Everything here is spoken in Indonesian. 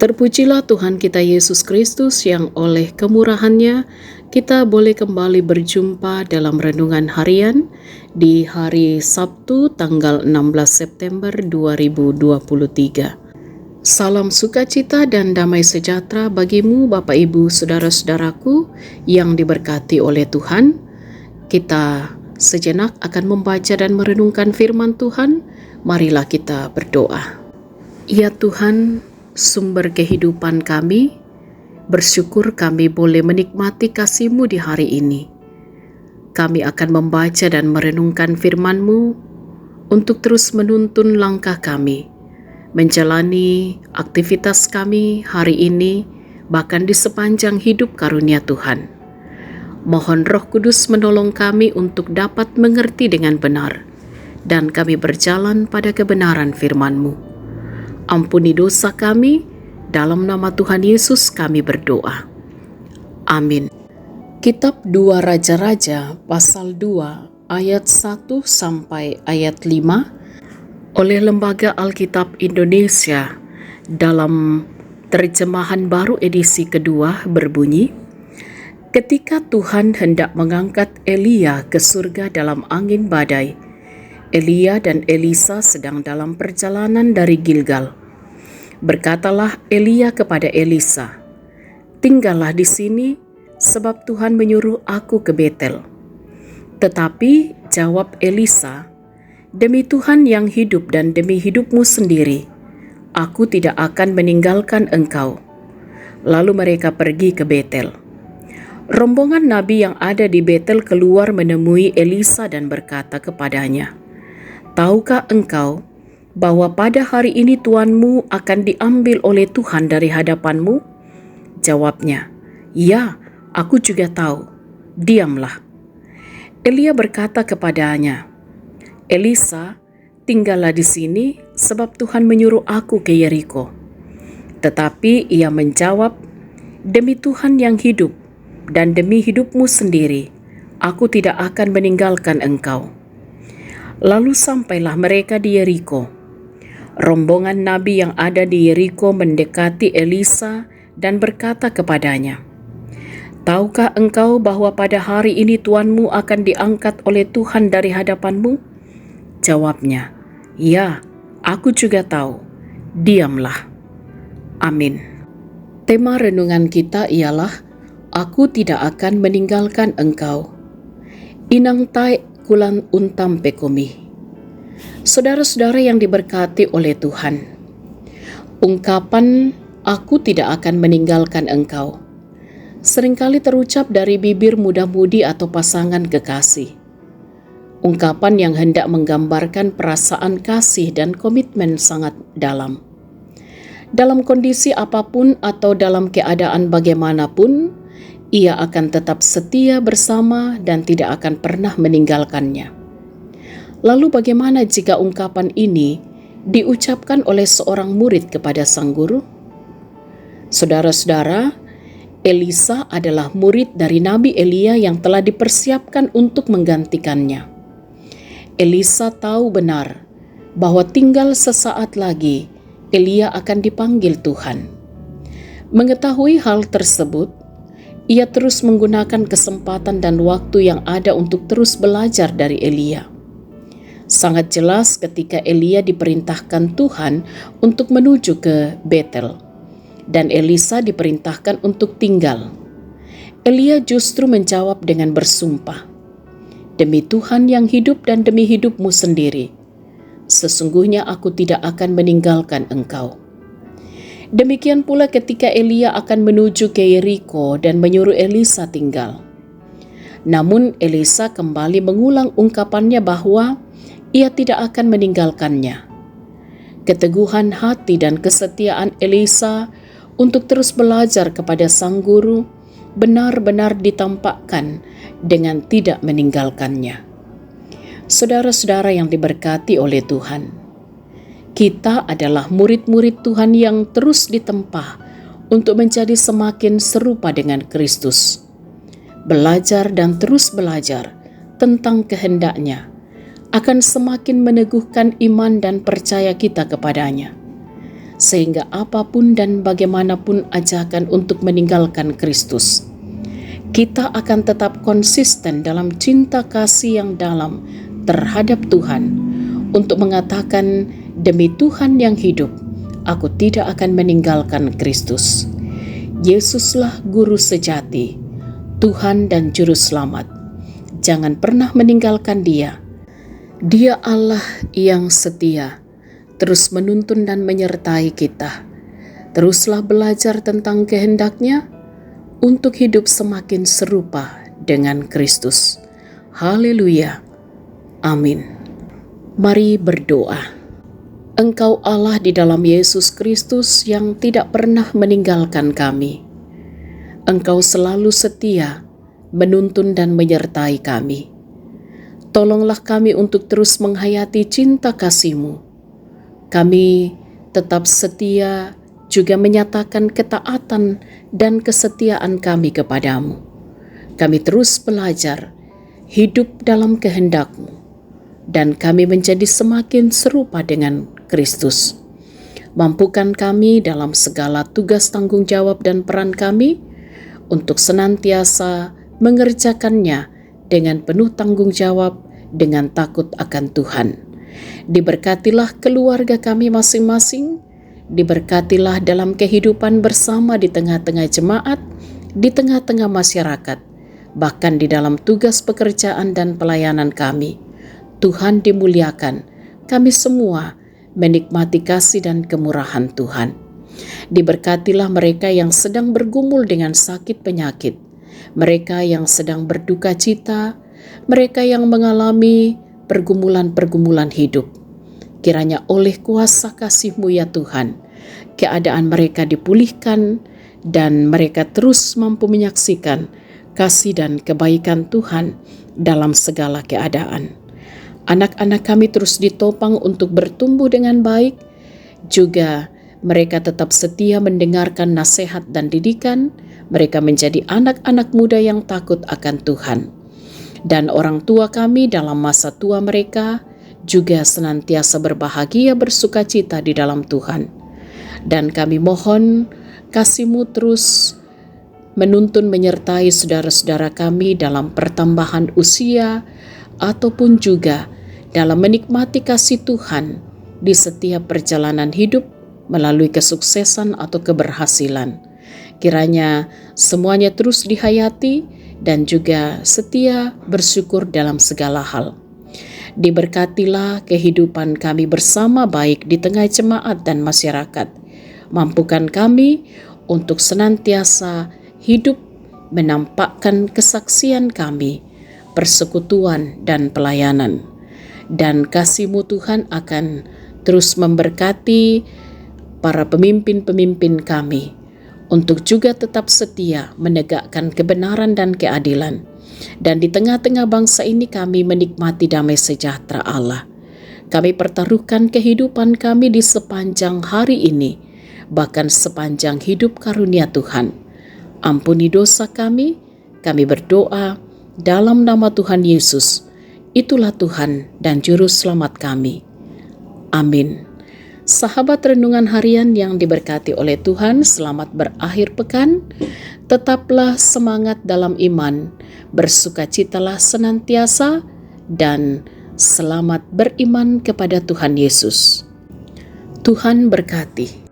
Terpujilah Tuhan kita Yesus Kristus yang oleh kemurahan-Nya kita boleh kembali berjumpa dalam renungan harian di hari Sabtu tanggal 16 September 2023. Salam sukacita dan damai sejahtera bagimu Bapak Ibu Saudara-saudaraku yang diberkati oleh Tuhan. Kita sejenak akan membaca dan merenungkan firman Tuhan. Marilah kita berdoa. Ya Tuhan, sumber kehidupan kami, bersyukur kami boleh menikmati kasih-Mu di hari ini. Kami akan membaca dan merenungkan firman-Mu untuk terus menuntun langkah kami, menjalani aktivitas kami hari ini, bahkan di sepanjang hidup karunia Tuhan. Mohon Roh Kudus menolong kami untuk dapat mengerti dengan benar, dan kami berjalan pada kebenaran firman-Mu. Ampuni dosa kami, dalam nama Tuhan Yesus kami berdoa. Amin. Kitab 2 Raja-Raja pasal 2 ayat 1 sampai ayat 5 oleh Lembaga Alkitab Indonesia dalam terjemahan baru edisi kedua berbunyi, ketika Tuhan hendak mengangkat Elia ke surga dalam angin badai, Elia dan Elisa sedang dalam perjalanan dari Gilgal. Berkatalah Elia kepada Elisa, "Tinggallah di sini, sebab Tuhan menyuruh aku ke Betel." Tetapi jawab Elisa, "Demi Tuhan yang hidup dan demi hidupmu sendiri, aku tidak akan meninggalkan engkau." Lalu mereka pergi ke Betel. Rombongan nabi yang ada di Betel keluar menemui Elisa dan berkata kepadanya, "Tahukah engkau bahwa pada hari ini tuanmu akan diambil oleh Tuhan dari hadapanmu?" Jawabnya, "Ya, aku juga tahu. Diamlah." Elia berkata kepadanya, "Elisa, tinggallah di sini, sebab Tuhan menyuruh aku ke Yeriko." Tetapi ia menjawab, "Demi Tuhan yang hidup dan demi hidupmu sendiri, aku tidak akan meninggalkan engkau." Lalu sampailah mereka di Yeriko. Rombongan nabi yang ada di Yeriko mendekati Elisa dan berkata kepadanya, "Tahukah engkau bahwa pada hari ini tuanmu akan diangkat oleh Tuhan dari hadapanmu?" Jawabnya, "Ya, aku juga tahu. Diamlah." Amin. Tema renungan kita ialah, "Aku tidak akan meninggalkan engkau." Inang tai kulan untam pekomi. Saudara-saudara yang diberkati oleh Tuhan, ungkapan "aku tidak akan meninggalkan engkau" seringkali terucap dari bibir muda-mudi atau pasangan kekasih. Ungkapan yang hendak menggambarkan perasaan kasih dan komitmen sangat dalam. Dalam kondisi apapun atau dalam keadaan bagaimanapun, ia akan tetap setia bersama dan tidak akan pernah meninggalkannya. Lalu bagaimana jika ungkapan ini diucapkan oleh seorang murid kepada sang guru? Saudara-saudara, Elisa adalah murid dari Nabi Elia yang telah dipersiapkan untuk menggantikannya. Elisa tahu benar bahwa tinggal sesaat lagi Elia akan dipanggil Tuhan. Mengetahui hal tersebut, ia terus menggunakan kesempatan dan waktu yang ada untuk terus belajar dari Elia. Sangat jelas ketika Elia diperintahkan Tuhan untuk menuju ke Betel, dan Elisa diperintahkan untuk tinggal. Elia justru menjawab dengan bersumpah, "Demi Tuhan yang hidup dan demi hidupmu sendiri, sesungguhnya aku tidak akan meninggalkan engkau." Demikian pula ketika Elia akan menuju ke Yeriko dan menyuruh Elisa tinggal. Namun Elisa kembali mengulang ungkapannya bahwa ia tidak akan meninggalkannya. Keteguhan hati dan kesetiaan Elisa untuk terus belajar kepada sang guru benar-benar ditampakkan dengan tidak meninggalkannya. Saudara-saudara yang diberkati oleh Tuhan, kita adalah murid-murid Tuhan yang terus ditempa untuk menjadi semakin serupa dengan Kristus. Belajar dan terus belajar tentang kehendak-Nya akan semakin meneguhkan iman dan percaya kita kepadanya. sehingga apapun dan bagaimanapun ajakan untuk meninggalkan Kristus, kita akan tetap konsisten dalam cinta kasih yang dalam terhadap Tuhan untuk mengatakan, demi Tuhan yang hidup, aku tidak akan meninggalkan Kristus. Yesuslah Guru sejati, Tuhan dan Juru Selamat. Jangan pernah meninggalkan Dia. Dia Allah yang setia, terus menuntun dan menyertai kita. Teruslah belajar tentang kehendak-Nya untuk hidup semakin serupa dengan Kristus. Haleluya. Amin. Mari berdoa. Engkau Allah di dalam Yesus Kristus yang tidak pernah meninggalkan kami. Engkau selalu setia, menuntun dan menyertai kami. Tolonglah kami untuk terus menghayati cinta kasih-Mu. Kami tetap setia, juga menyatakan ketaatan dan kesetiaan kami kepadamu. Kami terus belajar, hidup dalam kehendak-Mu, dan kami menjadi semakin serupa dengan Kristus. Mampukan kami dalam segala tugas tanggung jawab dan peran kami untuk senantiasa mengerjakannya dengan penuh tanggung jawab dengan takut akan Tuhan. Diberkatilah keluarga kami masing-masing, diberkatilah dalam kehidupan bersama di tengah-tengah jemaat, di tengah-tengah masyarakat, bahkan di dalam tugas pekerjaan dan pelayanan kami. Tuhan dimuliakan, kami semua menikmati kasih dan kemurahan Tuhan. Diberkatilah mereka yang sedang bergumul dengan sakit penyakit, mereka yang sedang berduka cita, mereka yang mengalami pergumulan-pergumulan hidup. Kiranya oleh kuasa kasih-Mu ya Tuhan, keadaan mereka dipulihkan dan mereka terus mampu menyaksikan kasih dan kebaikan Tuhan dalam segala keadaan. Anak-anak kami terus ditopang untuk bertumbuh dengan baik, juga mereka tetap setia mendengarkan nasihat dan didikan. Mereka menjadi anak-anak muda yang takut akan Tuhan. Dan orang tua kami dalam masa tua mereka juga senantiasa berbahagia bersukacita di dalam Tuhan. Dan kami mohon kasih-Mu terus menuntun menyertai saudara-saudara kami dalam pertambahan usia ataupun juga dalam menikmati kasih Tuhan di setiap perjalanan hidup melalui kesuksesan atau keberhasilan. Kiranya semuanya terus dihayati dan juga setia bersyukur dalam segala hal. Diberkatilah kehidupan kami bersama baik di tengah jemaat dan masyarakat. Mampukan kami untuk senantiasa hidup menampakkan kesaksian kami, persekutuan dan pelayanan. Dan kasih-Mu Tuhan akan terus memberkati para pemimpin-pemimpin kami untuk juga tetap setia menegakkan kebenaran dan keadilan. Dan di tengah-tengah bangsa ini kami menikmati damai sejahtera Allah. Kami pertaruhkan kehidupan kami di sepanjang hari ini, bahkan sepanjang hidup karunia Tuhan. Ampuni dosa kami berdoa dalam nama Tuhan Yesus. Itulah Tuhan dan Juru Selamat kami. Amin. Sahabat renungan harian yang diberkati oleh Tuhan, selamat berakhir pekan. Tetaplah semangat dalam iman, bersukacitalah senantiasa, dan selamat beriman kepada Tuhan Yesus. Tuhan berkati.